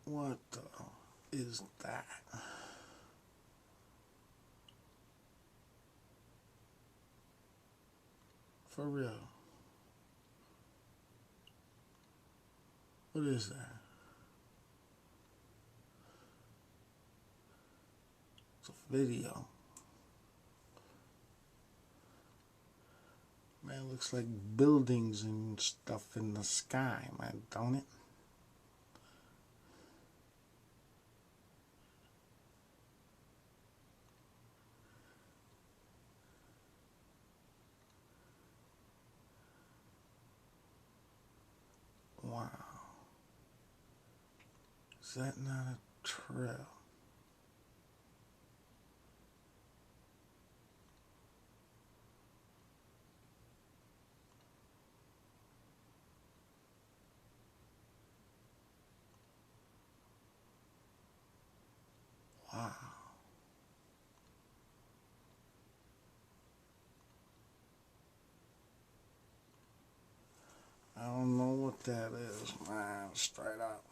what the is that? For real. What is that? It's a video. Man, it looks like buildings and stuff in the sky, man, don't it? Wow. Is that not a trail? Wow. I don't know what that is, man, straight up.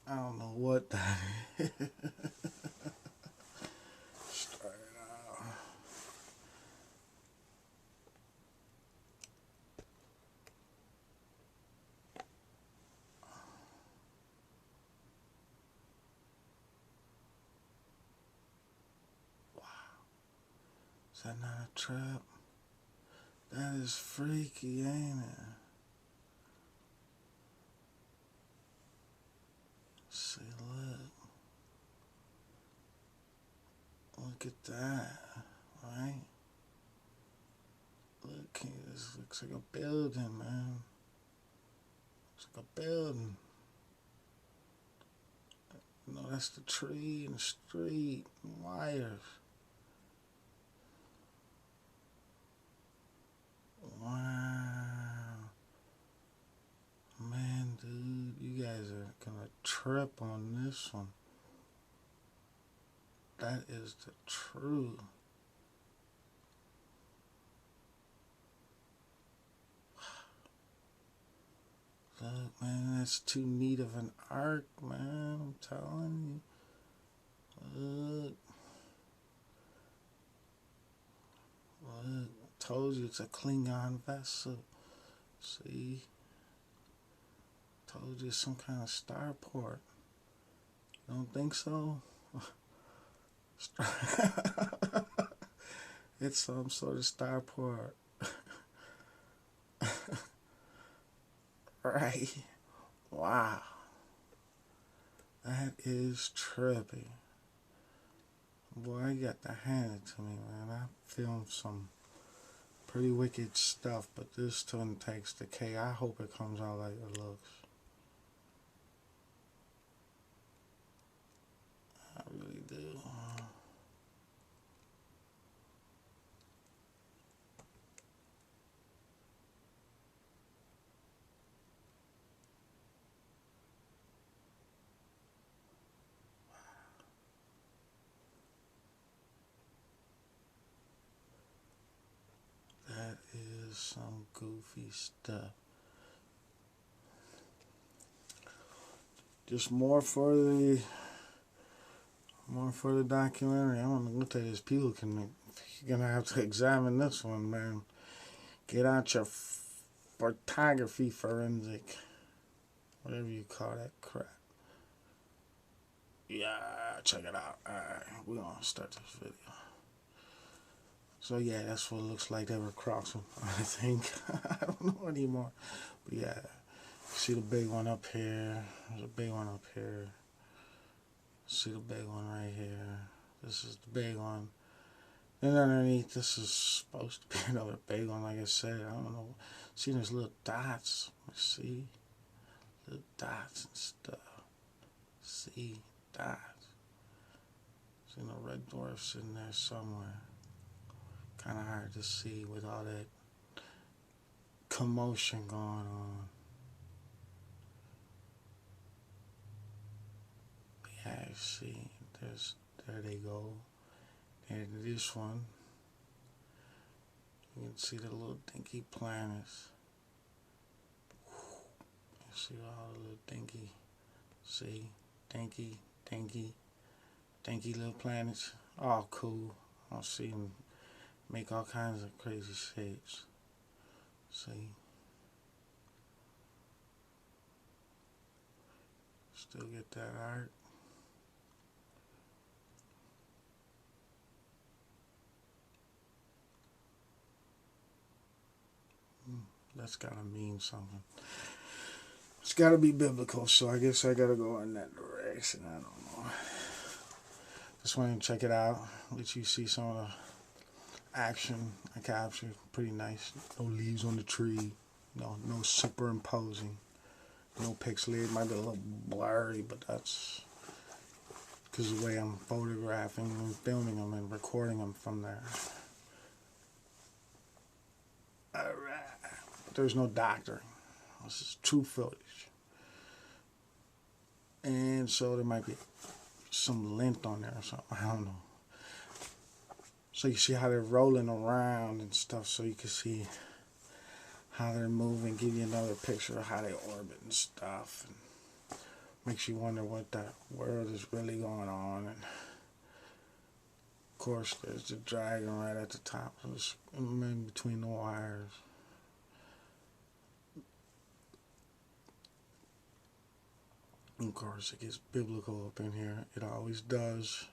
I don't know what that is. Straight up. Is that not a trap? That is freaky, ain't it? See, look at that, right? Look, this looks like a building, man. Looks like a building. You know, that's the tree and the street and wires. Wow. Man, dude, you guys are gonna trip on this one. That is the truth. Look, man, that's too neat of an arc, man. I'm telling you. Look. Told you it's a Klingon vessel. See? Told you it's some kind of starport. You don't think so? It's some sort of starport. Right? Wow. That is trippy. Boy, you got to hand it to me, man. I filmed some pretty wicked stuff, but this one takes the cake. I hope it comes out like it looks. I really do. That is some goofy stuff. Just more for the documentary. I'm gonna look at this. People you're gonna have to examine this one, man. Get out your photography forensic, whatever you call that crap. Yeah, check it out. Alright, we're gonna start this video. So yeah, that's what it looks like. They were crossing, I think. I don't know anymore. But yeah, see the big one up here. There's a big one up here. See the big one right here. This is the big one. Then underneath, this is supposed to be another big one, like I said. I don't know. See, there's little dots. See? Little dots and stuff. See? Dots. See, the red dwarf's in there somewhere. Kind of hard to see with all that commotion going on. Yeah, see, there they go. And this one, You can see the little dinky planets. You see all the little dinky, see, dinky, dinky little planets. All cool. I'll see them make all kinds of crazy shapes. See? Still get that art. That's gotta mean something. It's gotta be biblical, so I guess I gotta go in that direction. I don't know. Just wanted to check it out. Let you see some of the action I captured. Pretty nice. No leaves on the tree. No superimposing. No pixelated. It might be a little blurry, but that's because of the way I'm photographing and filming them and recording them from there. Alright. But there's no doctoring. This is true footage. And so there might be some lint on there or something. I don't know. So you see how they're rolling around and stuff, so you can see how they're moving, give you another picture of how they orbit and stuff. And makes you wonder what that world is really going on. And of course, there's the dragon right at the top, it's in between the wires. Of course, it gets biblical up in here. It always does.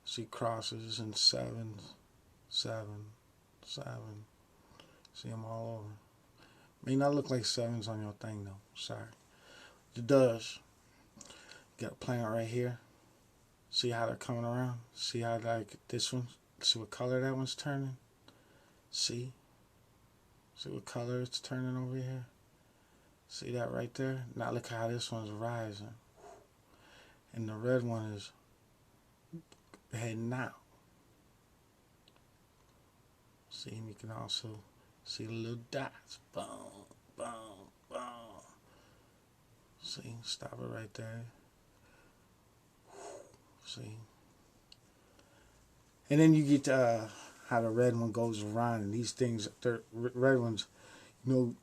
See crosses and sevens, 7, 7. See them all over. May not look like sevens on your thing though. Sorry. It does. Got a planet right here. See how they're coming around? See how like this one? See what color that one's turning? See? See what color it's turning over here? See that right there? Now look how this one's rising. And the red one is heading out. See, and you can also see the little dots. Boom, boom, boom. See, stop it right there. See? And then you get how the red one goes around, and these things, the red ones, you know,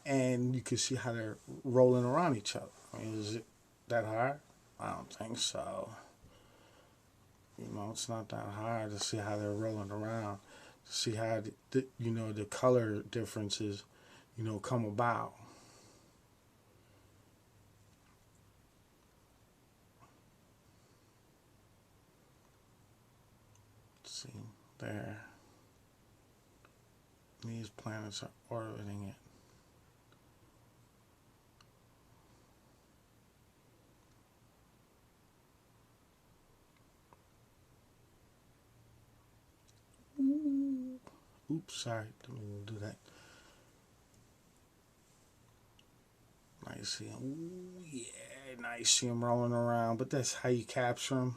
and you can see how they're rolling around each other. I mean, is it that hard? I don't think so. You know, it's not that hard to see how they're rolling around, to see how the color differences, come about. See there. These planets are orbiting it. Oops, sorry, didn't do that. Now you see them. Ooh, yeah, now you see them rolling around. But that's how you capture them.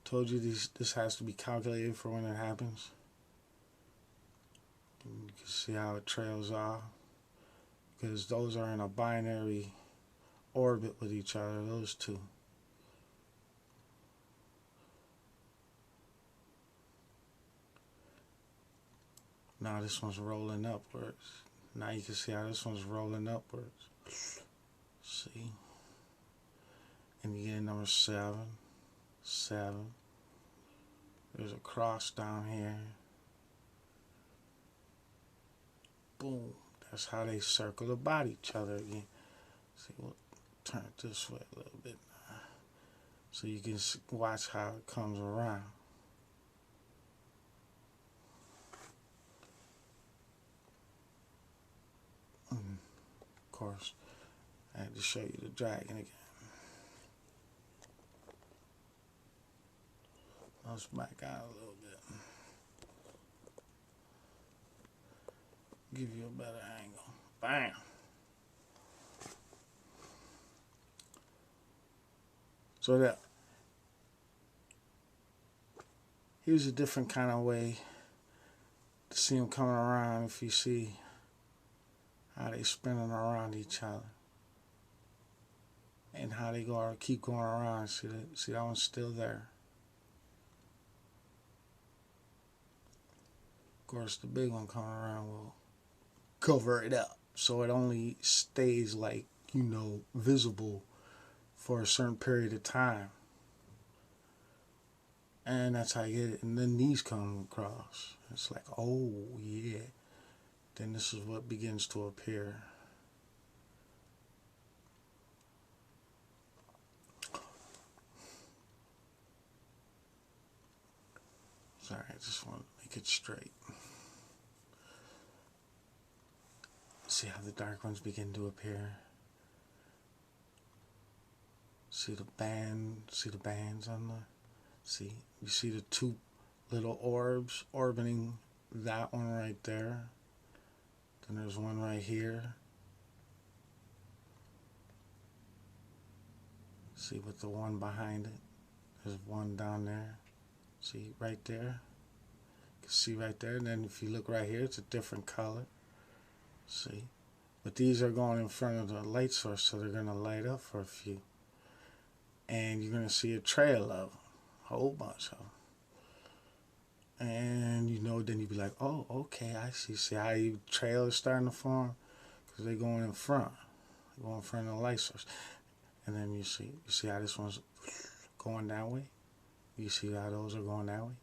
Told you this has to be calculated for when it happens. And you can see how it trails off. Because those are in a binary orbit with each other, those two. Now this one's rolling upwards. Now you can see how this one's rolling upwards. See? And you get number 7. 7. There's a cross down here. Boom. That's how they circle about each other again. See, we'll turn it this way a little bit now, so you can watch how it comes around. Of course, I had to show you the dragon again. Let's back out a little bit. Give you a better angle. Bam! So that here's a different kind of way to see them coming around. If you see how they spinning around each other and how they keep going around. See that one's still there. Of course, the big one coming around will cover it up. So it only stays like, visible for a certain period of time. And that's how you get it. And then these come across. It's like, oh, yeah. Then this is what begins to appear. Sorry, I just want to make it straight. See how the dark ones begin to appear. See the bands on the, you see the two little orbs orbiting that one right there. Then there's one right here. See with the one behind it. There's one down there. See right there. You can see right there. And then if you look right here, it's a different color. See? But these are going in front of the light source, so they're going to light up for a few. And you're going to see a trail of them. A whole bunch of them. And then you'd be like, oh, okay, I see. See how your trail is starting to form? Because they're going in front. They're going in front of the light source. And then you see how this one's going that way? You see how those are going that way?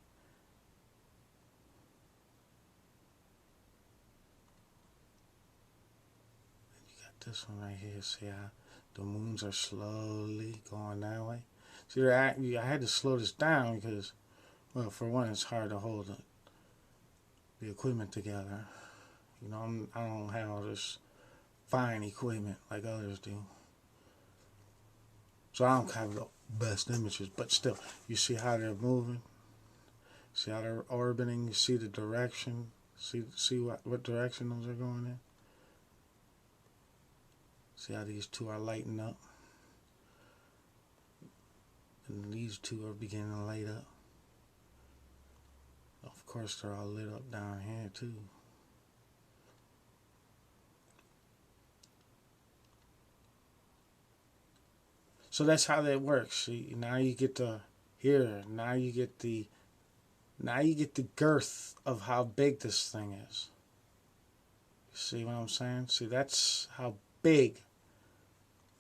And you got this one right here. See how the moons are slowly going that way? See, I had to slow this down because, well, for one, it's hard to hold the equipment together. I don't have all this fine equipment like others do. So I don't have the best images, but still, you see how they're moving? See how they're orbiting? You see the direction? See what direction those are going in? See how these two are lighting up? And these two are beginning to light up. Of course, they're all lit up down here, too. So that's how that works. See, now you get now you get the girth of how big this thing is. You see what I'm saying? See, that's how big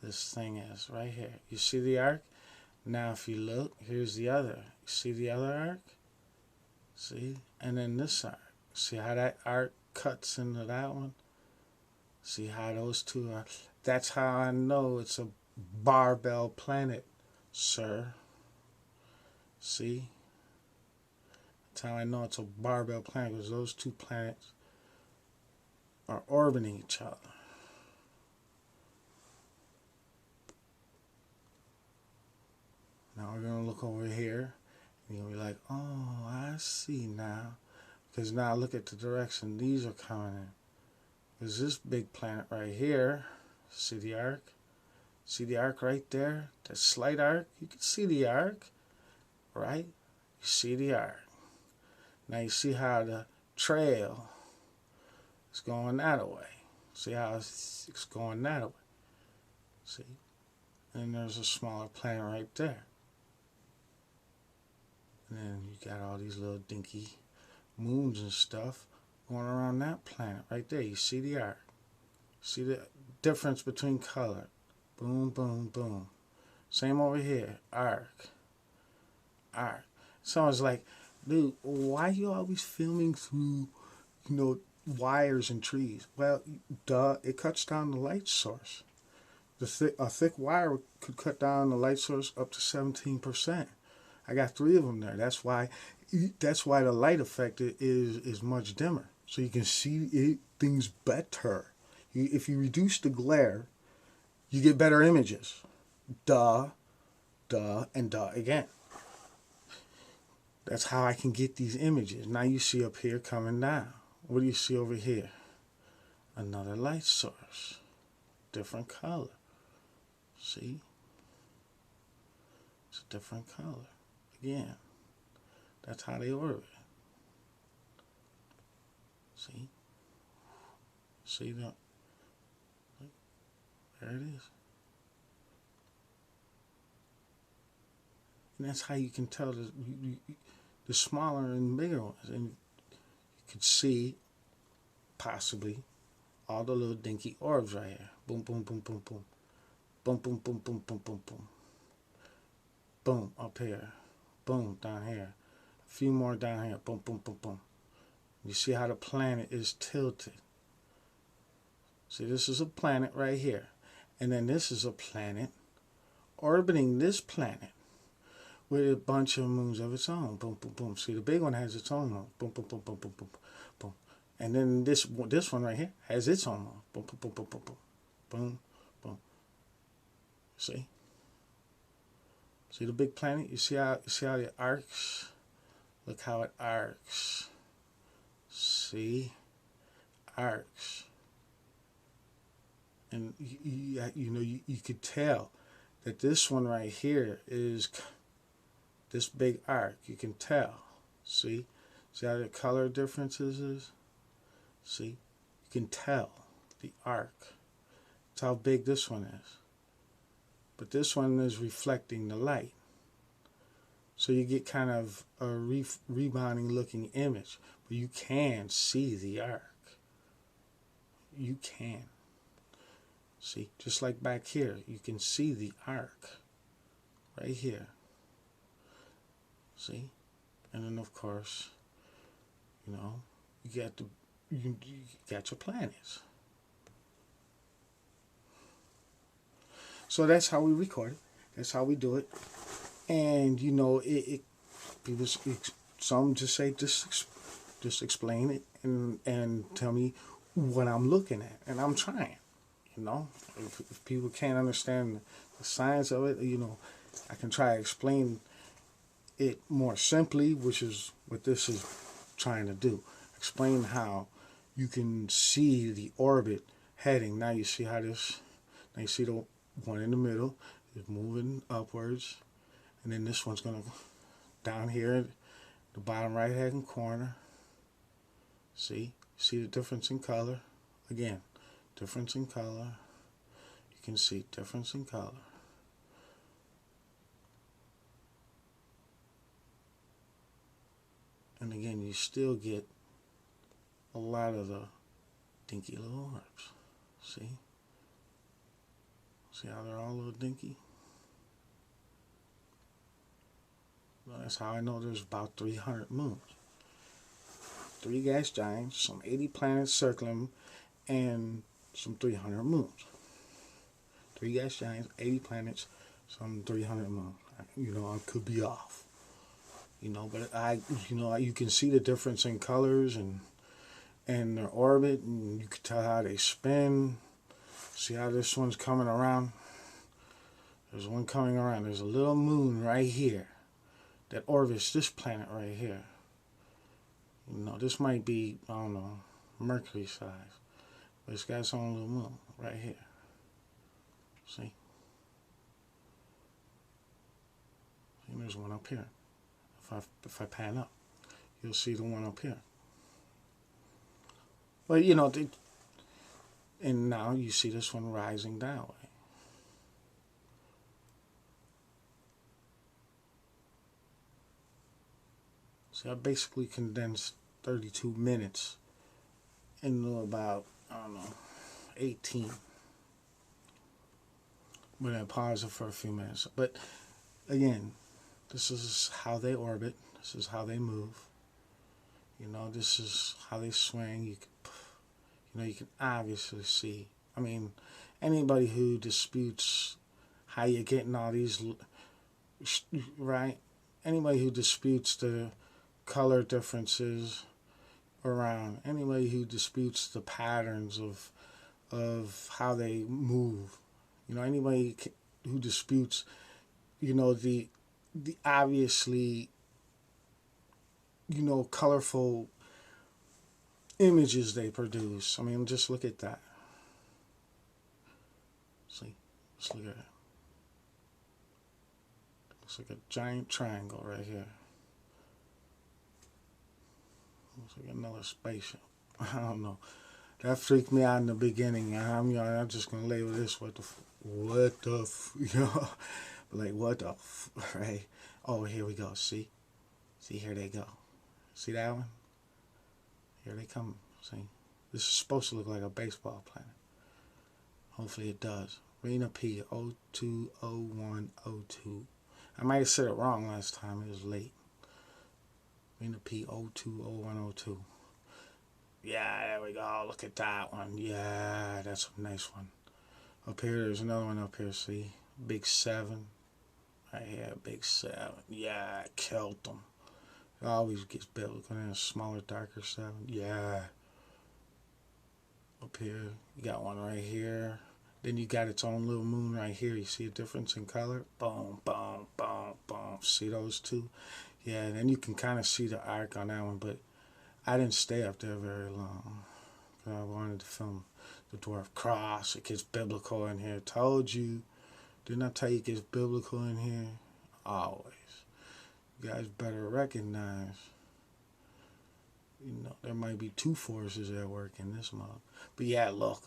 this thing is right here. You see the arc? Now if you look, here's the other. You see the other arc? See? And then this arc. See how that arc cuts into that one? See how those two are? That's how I know it's a barbell planet, sir. See? That's how I know it's a barbell planet, because those two planets are orbiting each other. Now we're going to look over here, and you'll be like, oh, I see now. Because now look at the direction these are coming in. There's this big planet right here. See the arc? See the arc right there? That slight arc? You can see the arc, right? You see the arc. Now you see how the trail is going that way. See how it's going that way. See? And there's a smaller planet right there. And then you got all these little dinky moons and stuff going around that planet right there. You see the arc. See the difference between color. Boom, boom, boom. Same over here. Arc. Arc. Someone's like, dude, why are you always filming through, wires and trees? Well, duh, it cuts down the light source. A thick wire could cut down the light source up to 17%. I got 3 of them there. That's why the light effect is much dimmer. So you can see things better. If you reduce the glare, you get better images. Duh, and duh again. That's how I can get these images. Now you see up here coming down. What do you see over here? Another light source. Different color. See? It's a different color. Again, that's how they orbit. See? See that? There it is. And that's how you can tell the smaller and bigger ones. And you could see possibly all the little dinky orbs right here. Boom, boom, boom, boom, boom. Boom, boom, boom, boom, boom, boom, boom. Boom, up here. Boom, down here. A few more down here. Boom, boom, boom, boom. You see how the planet is tilted. See, this is a planet right here. And then this is a planet orbiting this planet with a bunch of moons of its own. Boom, boom, boom. See, the big one has its own moon. Boom, boom, boom, boom, boom, boom, boom. And then this one right here has its own moon. Boom, boom, boom, boom, boom, boom. Boom, boom. See? See the big planet? You see how it arcs? Look how it arcs. See? Arcs. And you could tell that this one right here is this big arc. You can tell. See how the color differences is? See? You can tell the arc. That's how big this one is. But this one is reflecting the light. So you get kind of a rebounding looking image. But you can see the arc. You can. See, just like back here, you can see the arc right here. See? And then of course, you got your planets. So that's how we record it. That's how we do it. And people, some just say just explain it and tell me what I'm looking at, and I'm trying. If people can't understand the science of it, I can try to explain it more simply, which is what this is trying to do. Explain how you can see the orbit heading. Now you see how this, now you see the one in the middle is moving upwards, and then this one's going to down here, the bottom right hand corner. See the difference in color? Again, difference in color. You can see difference in color. And again, you still get a lot of the dinky little orbs. See? See how they're all a little dinky? Well, that's how I know there's about 300 moons. 3 gas giants, some 80 planets circling them, and some 300 moons. 3 gas giants, 80 planets, some 300 moons. I could be off. But you can see the difference in colors and their orbit, and you can tell how they spin. See how this one's coming around? There's one coming around. There's a little moon right here that orbits this planet right here. This might be, I don't know, Mercury size. But it's got its own little moon right here. See? And there's one up here. If I pan up, you'll see the one up here. But, and now you see this one rising that way. See, I basically condensed 32 minutes into about, 18. But I paused it for a few minutes. But again, this is how they orbit. This is how they move. This is how they swing. You can obviously see. Anybody who disputes how you're getting all these, right? Anybody who disputes the color differences around, anybody who disputes the patterns of how they move, anybody who disputes, the obviously, colorful images they produce. Just look at that. See, just look at it. Looks like a giant triangle right here. Looks like another spaceship. I don't know. That freaked me out in the beginning. I'm just gonna label this what the like what the right? Oh, here we go. See, here they go. See that one? Here they come. See, this is supposed to look like a baseball planet. Hopefully it does. Rena P 020102. I might have said it wrong last time. It was late. Rena P 020102. Yeah, there we go. Look at that one. Yeah, that's a nice one. Up here, there's another one up here. See, big 7. Right here, big 7. Yeah, killed them. It always gets biblical in a smaller, darker 7. Yeah. Up here, you got one right here. Then you got its own little moon right here. You see a difference in color? Boom, boom, boom, boom. See those two? Yeah, and then you can kind of see the arc on that one, but I didn't stay up there very long. I wanted to film the dwarf cross. It gets biblical in here. Told you. Didn't I tell you it gets biblical in here? Always. You guys better recognize, there might be two forces at work in this mug. But yeah, look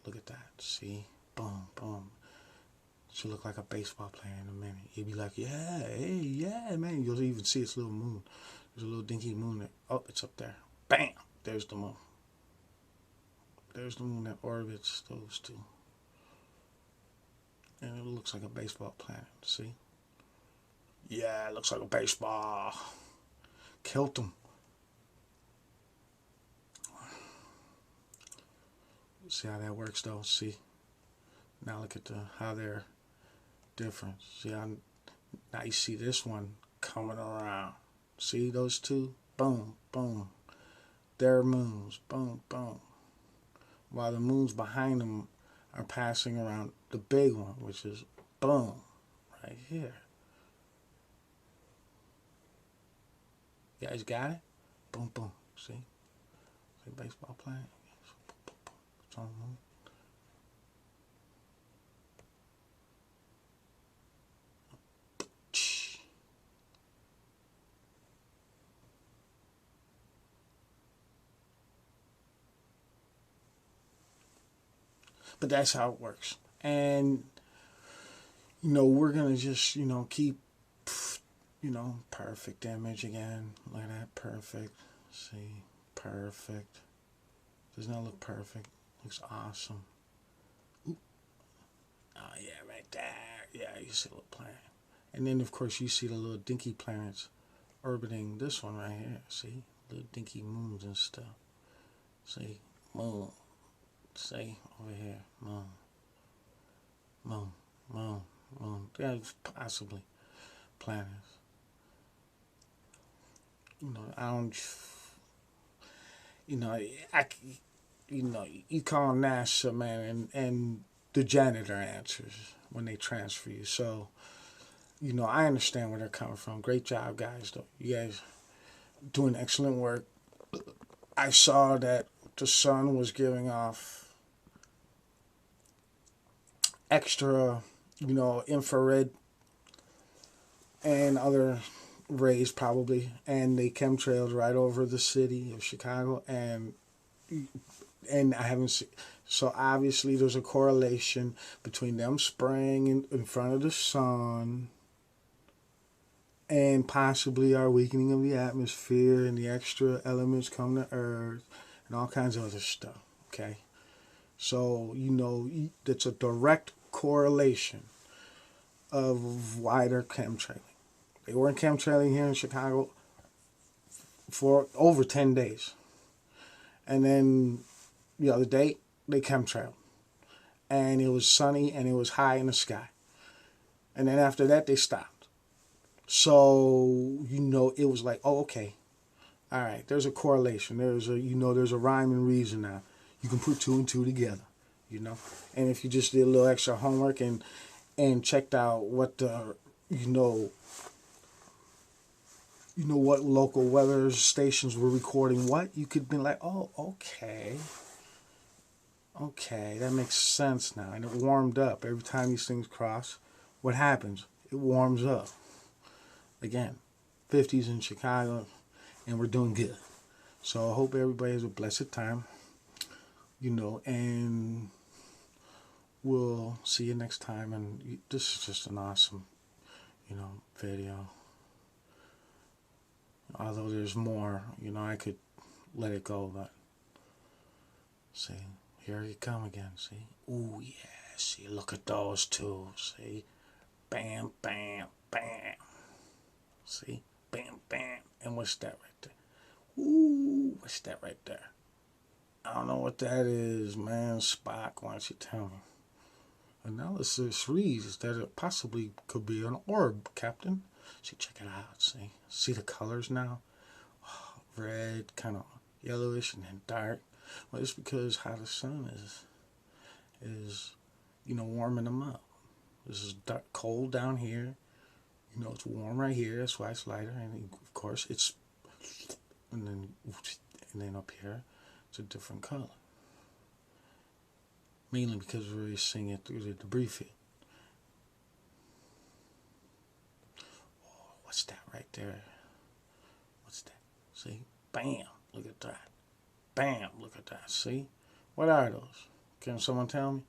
at that. See? Boom, boom. Should look like a baseball player in a minute. You'd be like, yeah, hey, yeah, man. You'll even see its little moon. There's a little dinky moon there. Oh, it's up there. Bam! There's the moon. There's the moon that orbits those two. And it looks like a baseball planet. See? Yeah, it looks like a baseball. Killed them. See how that works, though? See? Now look at how they're different. See how now you see this one coming around. See those two? Boom, boom. Their moons. Boom, boom. While the moons behind them are passing around the big one, which is boom, right here. You guys got it? Boom, boom. See? See baseball playing? It's on the moon. But that's how it works. And, we're going to just, keep, perfect image again. Look at that. Perfect. See? Perfect. Does not look perfect. Looks awesome. Ooh. Oh, yeah, right there. Yeah, you see a little planet. And then, of course, you see the little dinky planets orbiting this one right here. See? Little dinky moons and stuff. See? Moon. See? Over here. Moon. Moon. Moon. Moon. Yeah, possibly planets. I don't... you call NASA, man, and the janitor answers when they transfer you. So, I understand where they're coming from. Great job, guys, though. You guys doing excellent work. I saw that the sun was giving off extra, infrared and other rays probably, and they chemtrailed right over the city of Chicago, and I haven't seen. So obviously there's a correlation between them spraying in front of the sun and possibly our weakening of the atmosphere and the extra elements coming to Earth and all kinds of other stuff. Okay, so that's a direct correlation of why they're chemtrailing. They weren't chemtrailing here in Chicago for over 10 days. And then the other day, they chemtrailed. And it was sunny and it was high in the sky. And then after that, they stopped. So, it was like, oh, okay. All right, there's a correlation. There's a rhyme and reason now. You can put two and two together, And if you just did a little extra homework and checked out what the, what local weather stations were recording what, you could be like, oh, okay. Okay, that makes sense now. And it warmed up. Every time these things cross, what happens? It warms up. Again, 50s in Chicago, and we're doing good. So I hope everybody has a blessed time, and we'll see you next time. And this is just an awesome, video. Although there's more, I could let it go. But see, here you come again. See, ooh yeah. See, look at those two. See, bam, bam, bam. See, bam, bam. And what's that right there? Ooh, what's that right there? I don't know what that is, man. Spock, why don't you tell me? Analysis reads that it possibly could be an orb, Captain. See, check it out. See the colors now? Red, kind of yellowish, and then dark. Well, it's because how the sun is warming them up. This is dark, cold down here. It's warm right here. That's why it's lighter, and of course it's and then up here it's a different color. Mainly because we're really seeing it through the debris field. Oh, what's that right there? What's that? See? Bam! Look at that. Bam! Look at that. See? What are those? Can someone tell me?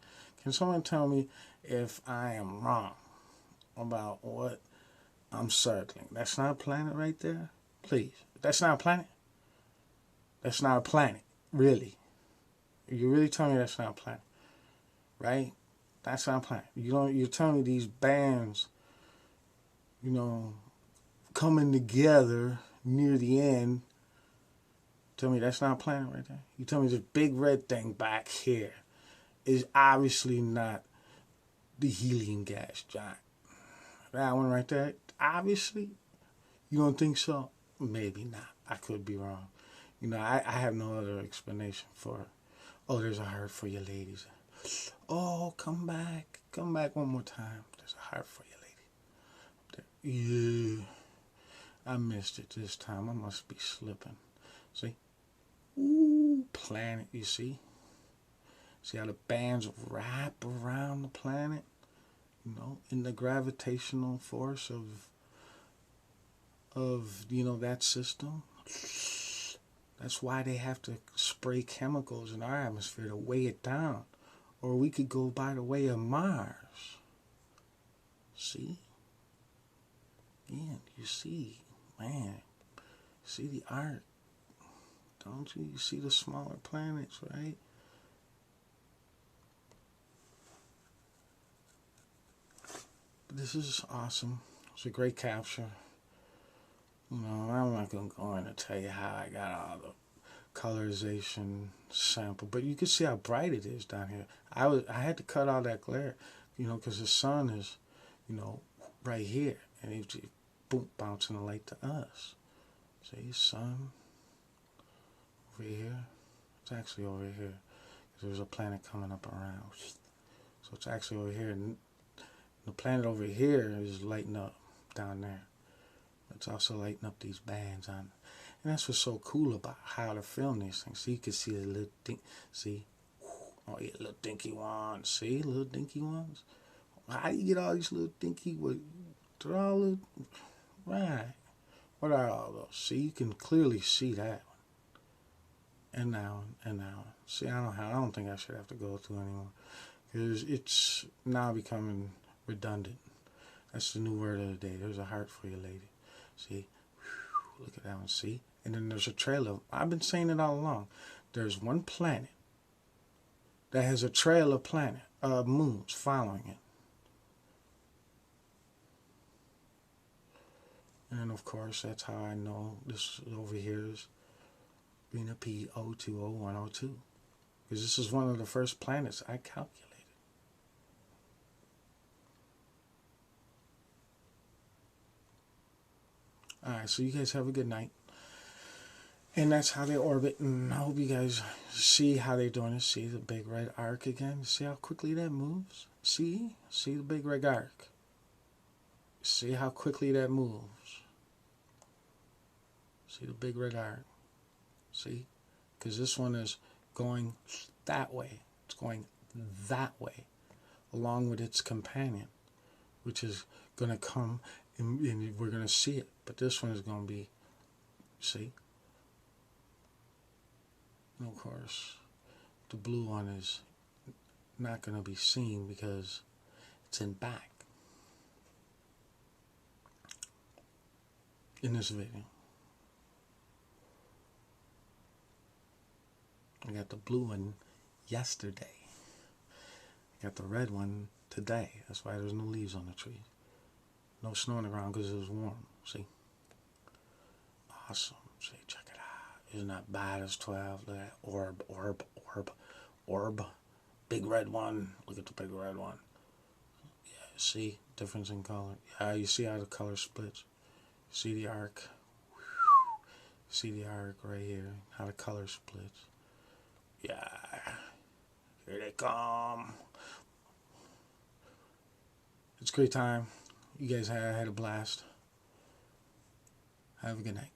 Can someone tell me if I am wrong about what I'm circling? That's not a planet right there? Please. That's not a planet? That's not a planet. Really? You really tell me that's not a planet? Right? That's not a planet. You're telling me these bands, coming together near the end. Tell me that's not a planet right there. You tell me this big red thing back here is obviously not the helium gas giant. That one right there, obviously, you don't think so? Maybe not. I could be wrong. I have no other explanation for it. Oh, there's a heart for you ladies. Oh, come back. Come back one more time. There's a heart for you lady. Yeah. I missed it this time. I must be slipping. See? Ooh, planet, you see? See how the bands wrap around the planet? In the gravitational force of that system. That's why they have to spray chemicals in our atmosphere to weigh it down. Or we could go by the way of Mars. See? Again, you see, man, see the art. Don't you? You see the smaller planets, right? But this is awesome. It's a great capture. I'm not going to go in and tell you how I got all the colorization sample, but you can see how bright it is down here. I had to cut all that glare, because the sun is, right here, and it's boom, bouncing the light to us. See, sun over here. It's actually over here. There's a planet coming up around. So it's actually over here. And the planet over here is lighting up down there. It's also lighting up these bands on. And that's what's so cool about how to film these things. So you can see the little see? Oh yeah, little dinky ones. See, little dinky ones? How do you get all these little dinky they're all little, right. What are all those? See, you can clearly see that one. And now. See, I don't think I should have to go through anymore. Because it's now becoming redundant. That's the new word of the day. There's a heart for you, lady. See? Whew, look at that one. See? And then there's a trail of, I've been saying it all along. There's one planet that has a trail of moons following it. And of course, that's how I know this over here is Rena P 020102. Because this is one of the first planets I calculated. Alright, so you guys have a good night. And that's how they orbit. And I hope you guys see how they're doing it. See the big red arc again? See how quickly that moves? See the big red arc. See how quickly that moves. See the big red arc. See? Because this one is going that way. It's going that way. Along with its companion. Which is going to come and we're going to see it. But this one is going to be, see? And of course, the blue one is not going to be seen because it's in back in this video. I got the blue one yesterday. I got the red one today. That's why there's no leaves on the tree. No snow on the ground because it was warm. See? Awesome. See, check it out. Isn't that bad as 12? Look at that. Orb. Big red one. Look at the big red one. Yeah, see? Difference in color. Yeah, you see how the color splits. See the arc? See the arc right here? How the color splits. Yeah. Here they come. It's a great time. You guys had a blast. Have a good night.